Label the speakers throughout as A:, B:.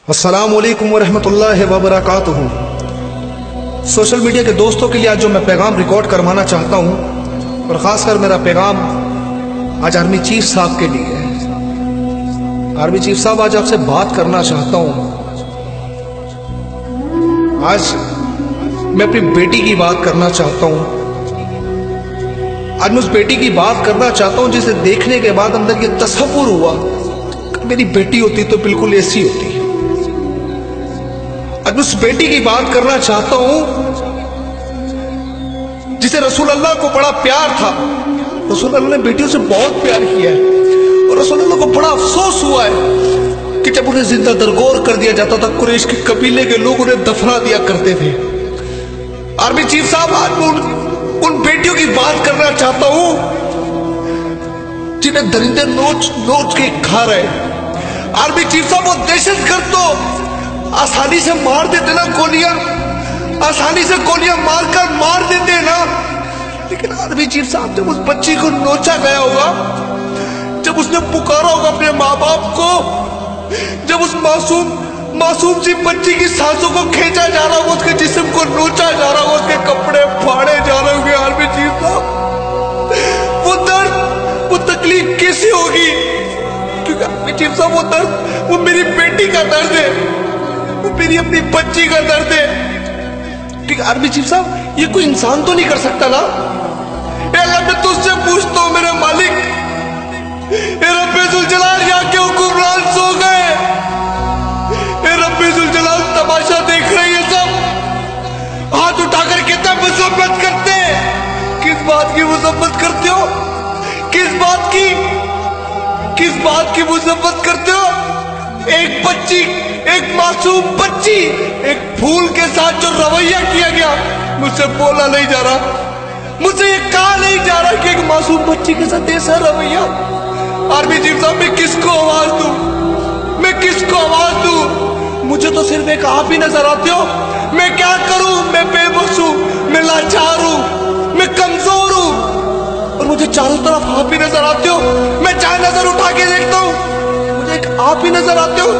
A: अस्सलामु अलैकुम वरहमतुल्लाहि वबरकातुहू। सोशल मीडिया के दोस्तों के लिए आज जो मैं पैगाम रिकॉर्ड करवाना चाहता हूँ, और ख़ासकर मेरा पैगाम आज आर्मी चीफ साहब के लिए है। आर्मी चीफ साहब, आज आपसे बात करना चाहता हूँ। आज मैं अपनी बेटी की बात करना चाहता हूँ। आज मैं उस बेटी की बात करना चाहता हूँ जिसे देखने के बाद अंदर ये तसव्वुर हुआ कि मेरी बेटी होती तो बिल्कुल ऐसी होती। आज मैं उस बेटी की बात करना चाहता हूं जिसे रसूल अल्लाह को बड़ा प्यार था। रसूल अल्लाह ने बेटियों से बहुत प्यार किया है, और रसूल अल्लाह को बड़ा अफसोस हुआ है कि जब उन्हें जिंदा दरगोर कर दिया जाता था, कुरैश के कबीले के लोग उन्हें दफना दिया करते थे। आर्मी चीफ साहब, आज मैं उन बेटियों की बात करना चाहता हूं जिन्हें दरिंदे नोच नोच के खा रहे। आर्मी चीफ साहब, वो दहशतगर्द तो आसानी से मार देते ना, गोलियां आसानी से गोलियां मारकर मार देते ना, लेकिन आर्मी चीफ साहब, जब उस बच्ची को नोचा गया होगा, जब उसने पुकारा होगा अपने माँ बाप को, जब उस मासूम सी बच्ची की सांसों को खींचा जा रहा होगा, उसके जिस्म को नोचा जा रहा होगा, उसके कपड़े फाड़े जा रहे होंगे, आर्मी चीफ साहब, वो दर्द, वो तकलीफ कैसी होगी? क्योंकि आर्मी चीफ साहब, वो दर्द, वो मेरी बेटी का दर्द है, वो मेरी अपनी बच्ची का दर्द है। ठीक है आर्मी चीफ साहब, ये कोई इंसान तो नहीं कर सकता ना? अल्लाह, मैं तुझसे पूछता हूँ मेरे मालिक, रब्बे जुल जलाल, यहाँ के हुक्मरान सो गए, रब्बे जुल जलाल तमाशा देख रही है सब, हाथ उठाकर कहता मुसम्मत करते। किस बात की मुसम्मत करते हो? किस बात की मुसम्मत करते हो? एक बच्ची, एक मासूम बच्ची, एक फूल के साथ जो रवैया किया गया, मुझसे बोला नहीं जा रहा, मुझसे ये कहा नहीं जा रहा कि एक मासूम बच्ची के साथ ऐसा रवैया। आर्मी चीफ साहब, मैं किसको आवाज दूं? मैं किसको आवाज दूं? मुझे तो सिर्फ एक आप ही नजर आते हो। मैं क्या करूं? मैं बेबस हूं, मैं लाचार हूं, मैं कमजोर हूं, और मुझे चारों तरफ आप ही नजर आते हो। मैं जहां नजर उठा के देखता हूं, मुझे एक आप ही नजर आते हो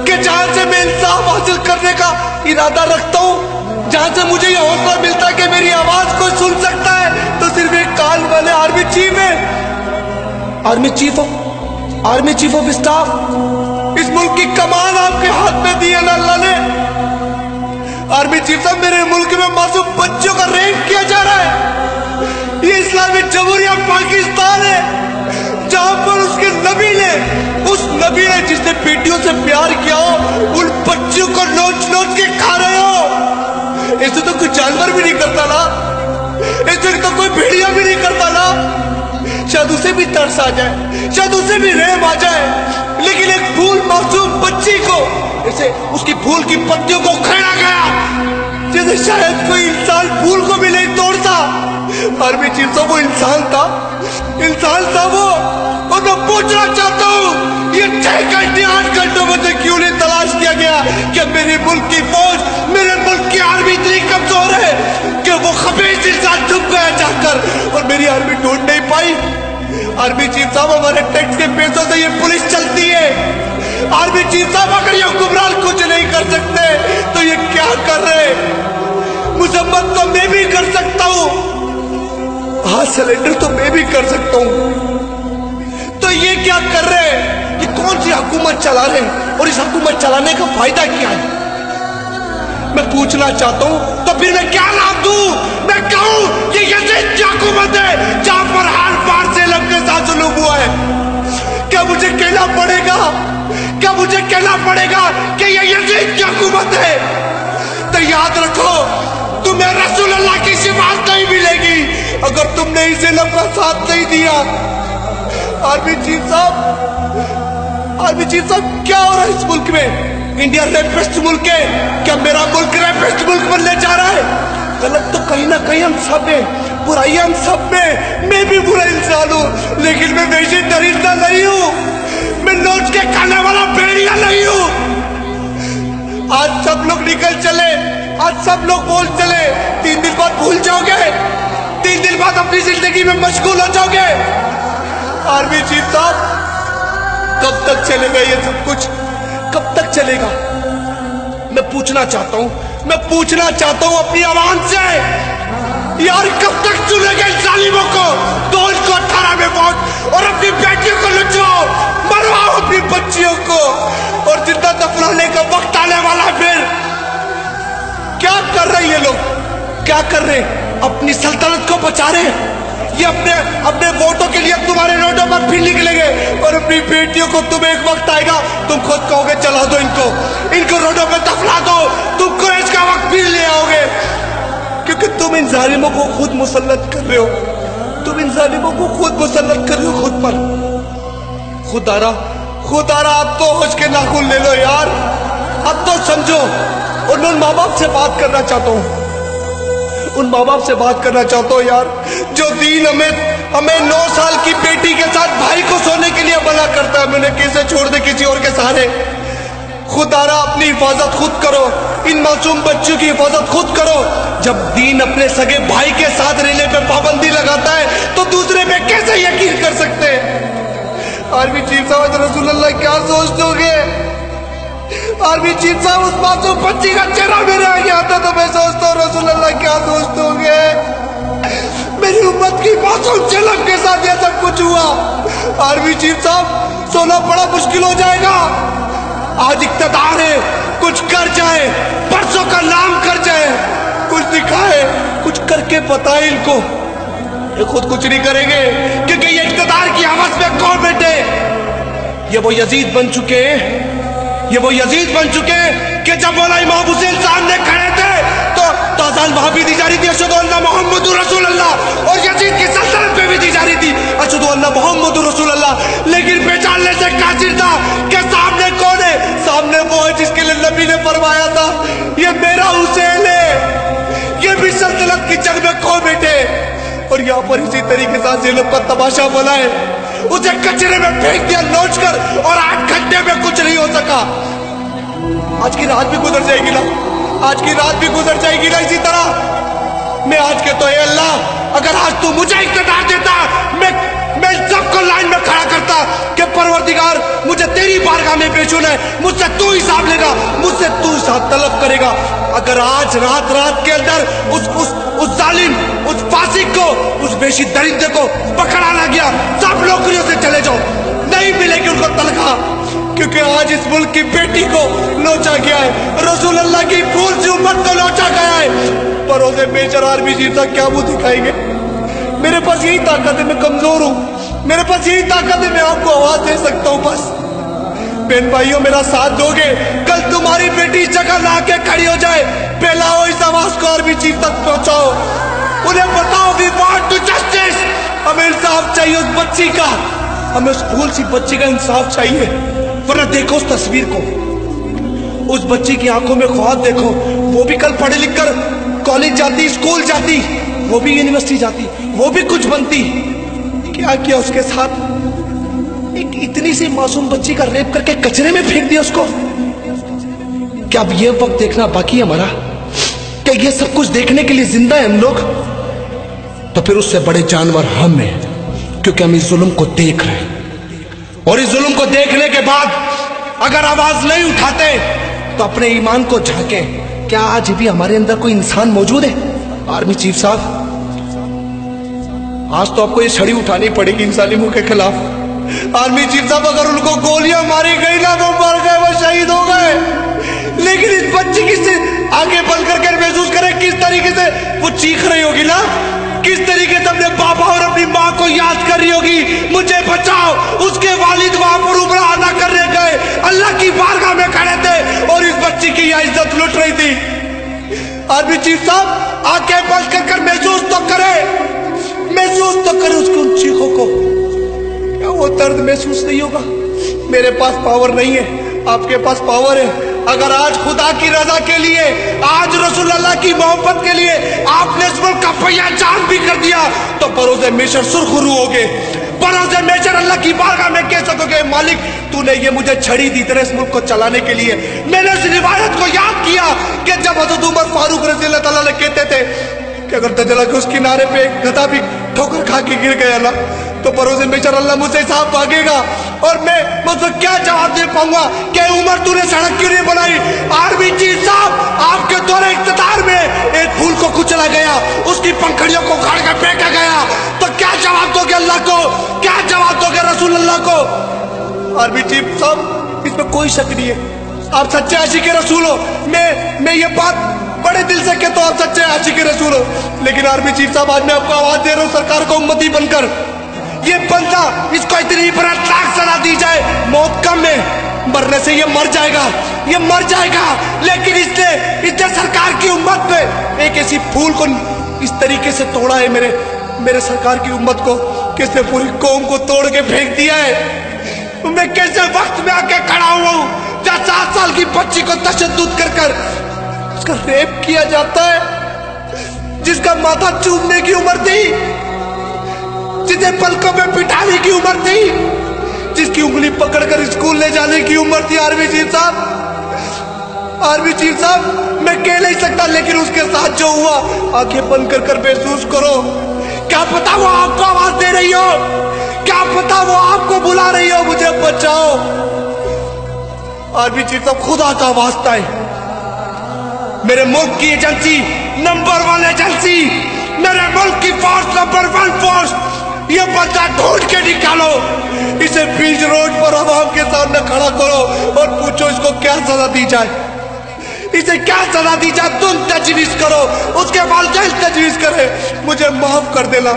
A: कि जहां से मैं इंसाफ हासिल करने का इरादा रखता हूं, जहां से मुझे ये हौसला मिलता है कि मेरी आवाज कोई सुन सकता है, तो सिर्फ एक कान वाले आर्मी चीफ है। आर्मी चीफ ऑफ स्टाफ, इस मुल्क की कमान आपके हाथ में दी है ना अल्लाह ने। आर्मी चीफ साहब, मेरे मुल्क में मासूम बच्चों का रेप किया जा रहा है। ये इस्लामिक जमहूरिया पाकिस्तान है, जहां पर उसके नबी ने, उस नबी ने जिसने बेटियों से प्यार किया हो, उन बच्चों को नोच नोच के खा रहे हो। ऐसे तो कोई जानवर भी नहीं करता ना, ऐसे तो कोई भेड़िया भी नहीं करता ना। शायद उसे भी तरस आ जाए, शायद उसे भी रहम आ जाए, लेकिन एक फूल मासूम बच्ची को, ऐसे उसकी फूल की पत्तियों को उखेड़ा गया जैसे शायद कोई इंसान फूल को भी नहीं तोड़ता। आर्मी चीफ साहब, वो इंसान था वो। और मैं पूछना चाहता हूँ, ये 6 घंटे 8 घंटों में से क्यों नहीं तलाश किया गया कि मेरे मुल्क की फौज, मेरे मुल्क की आर्मी इतनी कमजोर है कि वो खबीस इंसान छुप गया जाकर, और मेरी आर्मी ढूंढ नहीं पाई। आर्मी चीफ साहब, हमारे टैक्स के पैसों से ये पुलिस चलती है। आर्मी चीफ साहब, अगर ये हुक्मरान कुछ नहीं कर सकते तो ये क्या कर रहे? मुसम्मत तो मैं भी कर सकता हूँ, हाँ सिलेंडर तो मैं भी कर सकता हूँ, तो ये क्या कर रहे हैं? ये कौन सी हुकूमत चला रहे हैं, और इस हुकूमत चलाने का फायदा क्या है? मैं पूछना चाहता हूँ, तो फिर मैं क्या नाम दूं? मैं कहूँ कि यजीद की हुकूमत है जहां पर हार पार से लब के साथ जुल्म हुआ है। क्या मुझे कहना पड़ेगा कि ये यजीद की हुकूमत है? तो याद रखो, तुम्हें रसूल अल्लाह की सिफारिश नहीं मिलेगी अगर तुमने इसे अपना साथ नहीं दिया। आर्मी चीफ साहब, क्या हो रहा है इस मुल्क में? इंडिया रेपिस्ट मुल्क है, क्या मेरा मुल्क रेपिस्ट मुल्क बनने जा रहा है? गलत तो कहीं ना कहीं हम सब हैं, बुराई हम सब में, मैं भी बुरा इंसान हूँ, लेकिन मैं वैसे दरिंदा नहीं हूँ, मैं नोच के खाने वाला भेड़िया नहीं हूँ। आज सब लोग निकल चले, आज सब लोग बोल चले, 3 दिन बाद भूल जाओगे, 3 दिन बाद अपनी जिंदगी में मशगूल हो जाओगे। आर्मी चीफ साहब, कब तक चलेगा ये सब कुछ? कब तक चलेगा? चलेगा। मैं पूछना चाहता हूं अपनी आवाम से, यार कब तक चुनेंगे इन जालिमों को? दो इनको 18 में मौत और अपनी बेटियों को लुटवाओ, मरवाओ अपनी बच्चियों को, और जिंदा दफनाने का वक्त आने वाला फिर क्या कर रहे हैं ये लोग? क्या कर रहे हैं? अपनी सल्तनत को बचा रहे हैं। ये अपने वोटों के लिए तुम्हारे रोडों पर फिर निकलेंगे, और अपनी बेटियों को तुम एक वक्त आएगा तुम खुद कहोगे चला दो इनको रोडों पे दफना दो, तुम कुरैश का वक्त फिर ले आओगे, क्योंकि तुम इन जालिमों को खुद मुसल्लत कर रहे हो। खुद पर। खुदारा अब तो होश के नाखून ले लो यार, अब तो समझो। और उन माँ बाप से बात करना चाहता हूँ यार, जो दीन हमें 9 साल की बेटी के साथ भाई को सोने के लिए मना करता है, मैंने कैसे छोड़ दे किसी और के सहारे। खुदारा अपनी हिफाजत खुद करो, इन मासूम बच्चों की हिफाजत खुद करो। जब दीन अपने सगे भाई के साथ रहने पे पाबंदी लगाता है तो दूसरे पे कैसे यकीन कर सकते हैं? आर्मी चीफ साहब, रसूलुल्लाह क्या सोच दोगे? आर्मी चीफ साहब, उस मासूम बच्ची का चेहरा मेरे आगे आता तो मैं सोचता हूँ रसूलुल्लाह क्या सोच दोगे? मेरी उम्मत की मासूम जलम के साथ ये सब कुछ हुआ। आर्मी चीफ साहब, सोना बड़ा मुश्किल हो जाएगा। आज इक़्तिदार है, कुछ कर जाए, परसों का नाम कर जाए, कुछ दिखाए, कुछ करके बताए इनको। ये खुद कुछ नहीं करेंगे, क्योंकि ये इक़्तिदार की हवस में कौन बैठे। ये वो यजीद बन चुके हैं कि जब मौला इमाम हुसैन सामने खड़े थे तो अज़ान वहां भी दी जा रही थी, अशहदु अन्ना मुहम्मदुर रसूलुल्लाह, और यजीद की सल्तनत पे भी दी जा रही थी, अशहदु अन्ना मुहम्मदुर रसूलुल्लाह। लेकिन पहचानने से कासिर था कि सामने कौन है? सामने वो है जिसके लिए नबी ने फरमाया था ये मेरा हुसैन है। ये भी सल्तनत की जंग में खो बैठे, और यहाँ पर इसी तरीके से ज़िल्फ का तमाशा बनाए, उसे कचरे में फेंक दिया नोच कर, और 8 घंटे में कुछ नहीं हो सका। आज की रात भी गुजर जाएगी ना इसी तरह। मैं आज कहता हूं अल्लाह, अगर आज तू मुझे इक़्तिदार देता, मैं सबको लाइन में खड़ा करता कि परवरदिगार मुझे तेरी बारगाह में पेश होना है, मुझसे तू हिसाब लेगा, मुझसे तू हिसाब तलब करेगा। अगर आज रात के अंदर उस जालिम, उस फासिक को, उस बेशी दरिंदे को पकड़ा ना गया, सब नौकरियों से चले जाओ, नहीं मिलेगी उनको तनख्वाह, क्योंकि आज इस मुल्क की बेटी को नोचा गया है, रसूल अल्लाह की फूल सी उम्मत को नोचा गया है। पर उसे मेजर आर्मी चीफ साहब क्या मुंह दिखाएंगे? मेरे पास यही ताकत है, मैं कमजोर हूं, मेरे पास यही ताकत है, मैं आपको आवाज दे सकता हूं बस। बहन भाइयों, मेरा साथ दोगे? कल तुम्हारी बेटी इस जगह ला के खड़ी हो जाए, फैलाओ इस आवाज को, आर्मी चीफ तक पहुंचाओ, उन्हें बताओ वी वांट टू जस्टिस, हमें इंसाफ चाहिए उस बच्ची का, हमें उस फूल सी बच्ची का इंसाफ चाहिए। वरना देखो उस तस्वीर को, उस बच्ची की आंखों में ख्वाब देखो, वो भी कल पढ़े लिख कर कॉलेज जाती, स्कूल जाती, वो भी यूनिवर्सिटी जाती, वो भी कुछ बनती। क्या किया उसके साथ? एक इतनी सी मासूम बच्ची का रेप करके कचरे में फेंक दिया उसको। क्या अब ये वक्त देखना बाकी है हमारा? क्या ये सब कुछ देखने के लिए जिंदा है हम लोग? तो फिर उससे बड़े जानवर हम हैं, क्योंकि हम इस जुल्म को देख रहे हैं, और इस जुल्म को देखने के बाद अगर आवाज नहीं उठाते तो अपने ईमान को झांकें। क्या आज भी हमारे अंदर कोई इंसान मौजूद है? आर्मी चीफ साहब, आज तो आपको ये छड़ी उठानी पड़ेगी इन जालिमों के खिलाफ। आर्मी चीफ साहब, अगर उनको गोलियां मारी गई ना, वो मर गए, वो शहीद हो गए, लेकिन इस बच्ची की आगे बंद करके महसूस करें किस तरीके से वो चीख रही होगी ना, किस तरीके से अपने पापा और अपनी माँ को याद कर रही होगी, मुझे बचाओ। उसके वालिद वहां पर उमरा अदा करने गए, अल्लाह की बारगाह में खड़े थे, और इस बच्ची की यह इज्जत लुट रही थी। आर्मी चीफ साहब, आंखें बंद कर महसूस तो करे उसकी उन चीखों को। क्या वो दर्द महसूस नहीं होगा? मेरे पास पावर नहीं है, आपके पास पावर है। अगर आज खुदा की रजा के लिए, आज रसूल अल्लाह की मोहब्बत के लिए आपने इस मुल्क का पहिया जान भी कर दिया, तो बरोज़े मेशर सुरखरू होगे, बरोज़े मेशर अल्लाह की बारगाह में कह सकोगे, मालिक तूने ये मुझे छड़ी दी तेरे इस मुल्क को चलाने के लिए। मैंने उस रिवायत को याद किया कि जब हज़रत उमर फारूक रज़ी अल्लाह तआला कहते थे कि अगर दजला के उस किनारे पे एक गधा भी ठोकर खा के गिर गया ना, तो बरोज़े मेशर अल्लाह मुझसे हिसाब मांगेगा, اور میں اس کو کیا جواب دے پاؤں گا کہ عمر تو نے سڑک کیوں نہیں بنائی؟ آرمی چیف صاحب آپ کے دور اقتدار میں ایک پھول کو کچلا گیا، اس کی پنکھڑیوں کو اکھاڑ کر پھینکا گیا، تو کیا جواب دو گے اللہ کو؟ کیا جواب دو گے رسول اللہ کو؟ آرمی چیف صاحب اس میں کوئی شک نہیں ہے، آپ سچے عاشق رسول ہو، میں یہ بات بڑے دل سے کہتا ہوں، آپ سچے عاشق رسول ہو، لیکن آرمی چیف صاحب آج میں آپ کو آواز دے رہا ہوں سرکار کو امتی بن کر، یہ بندہ اس کو اتنی براتناک سزا دی جائے، موت کم ہے، مرنے سے یہ مر جائے گا، یہ مر جائے گا، لیکن اس نے سرکار کی امت پہ ایک ایسی پھول کو اس طریقے سے توڑا ہے میرے سرکار کی امت کو کہ اس نے پوری قوم کو توڑ کے پھینک دیا ہے۔ میں کیسے وقت میں آ کے کھڑا ہوا ہوں جہاں 7 سال کی بچی کو تشدد کر اس کا ریپ کیا جاتا ہے، جس کا ماتھا چومنے کی عمر تھی، جسے پلکوں میں پٹانے کی عمر تھی، جس کی انگلی پکڑ کر اسکول لے جانے کی عمر تھی۔ آرمی چیف صاحب میں کہہ نہیں سکتا، لیکن اس کے ساتھ جو ہوا آنکھیں بند کر محسوس کرو۔ کیا پتا وہ آپ کو آواز دے رہی ہو، کیا پتا وہ آپ کو بلا رہی ہو مجھے بچاؤ۔ آرمی چیف صاحب خدا کا واسطہ ہے، میرے ملک کی ایجنسی نمبر 1 ایجنسی، میرے ملک کی فورس نمبر 1 فورس، یہ بچہ ڈھونڈ کے نکالو، اسے بیچ روڈ پر عوام کے سامنے کھڑا کرو اور پوچھو اس کو کیا سزا دی جائے، اسے کیا سزا دی جائے، تم تجویز کرو، اس کے والدین تجویز کرے۔ مجھے معاف کر دینا،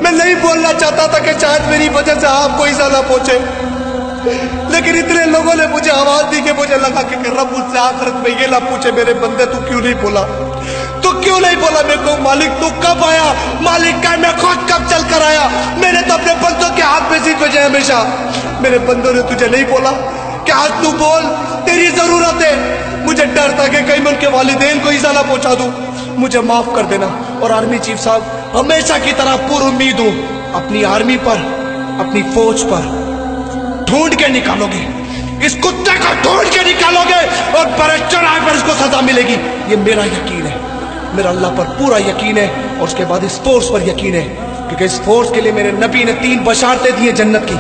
A: میں نہیں بولنا چاہتا تھا کہ شاید میری وجہ سے آپ کو ایسا نہ پہنچے، لیکن اتنے لوگوں نے مجھے آواز دی کہ مجھے لگا کہ رب مجھ سے آخرت میں یہ نہ پوچھے میرے بندے تو کیوں نہیں بولا، تو کیوں نہیں بولا؟ میں کہوں مالک تو کب آیا؟ مالک کا میں خود کب چل کر آیا؟ میں نے تو اپنے بندوں کے ہاتھ میں سیٹ بجے ہمیشہ، میرے بندوں نے تجھے نہیں بولا کہ آج تو بول، تیری ضرورت ہے۔ مجھے ڈر تھا کہ کہیں میں ان کے والدین کو ایسا نہ پہنچا دوں، مجھے معاف کر دینا۔ اور آرمی چیف صاحب ہمیشہ کی طرح پر امید ہوں، اپنی آرمی پر، اپنی فوج پر ڈھونڈ کے نکالو گے، اس کتے کو ڈھونڈ کے نکالو گے اور برسٹر آئے پر اس کو سزا ملے گی، یہ میرا یقین ہے، میرا اللہ پر پورا یقین ہے، اور اس کے بعد اس فورس پر یقین ہے، کیونکہ اس فورس کے لیے میرے نبی نے 3 بشارتیں دی ہیں جنت کی۔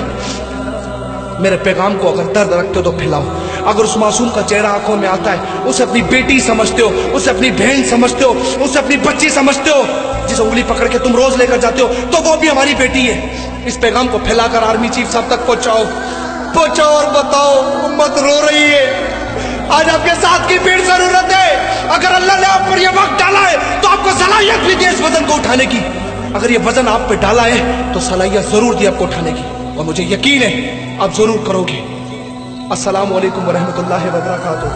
A: میرے پیغام کو اگر درد رکھتے ہو تو پھیلاؤ، اگر اس معصوم کا چہرہ آنکھوں میں آتا ہے، اسے اپنی بیٹی سمجھتے ہو، اسے اپنی بہن سمجھتے ہو، اسے اپنی بچی سمجھتے ہو، جسے انگلی پکڑ کے تم روز لے کر جاتے ہو، تو وہ بھی ہماری بیٹی ہے۔ اس پیغام کو پھیلا کر آرمی چیف صاحب تک پہنچاؤ اور بتاؤ امت رو رہی ہے، آج آپ کے ساتھ کی بھیڑ ضرورت ہے۔ اگر اللہ نے آپ پر یہ وقت ڈالا ہے تو آپ کو صلاحیت بھی دی اس وزن کو اٹھانے کی، اگر یہ وزن آپ پہ ڈالا ہے تو صلاحیت ضرور دی آپ کو اٹھانے کی، اور مجھے یقین ہے آپ ضرور کرو گے۔ السلام علیکم ورحمۃ اللہ وبرکاتہ۔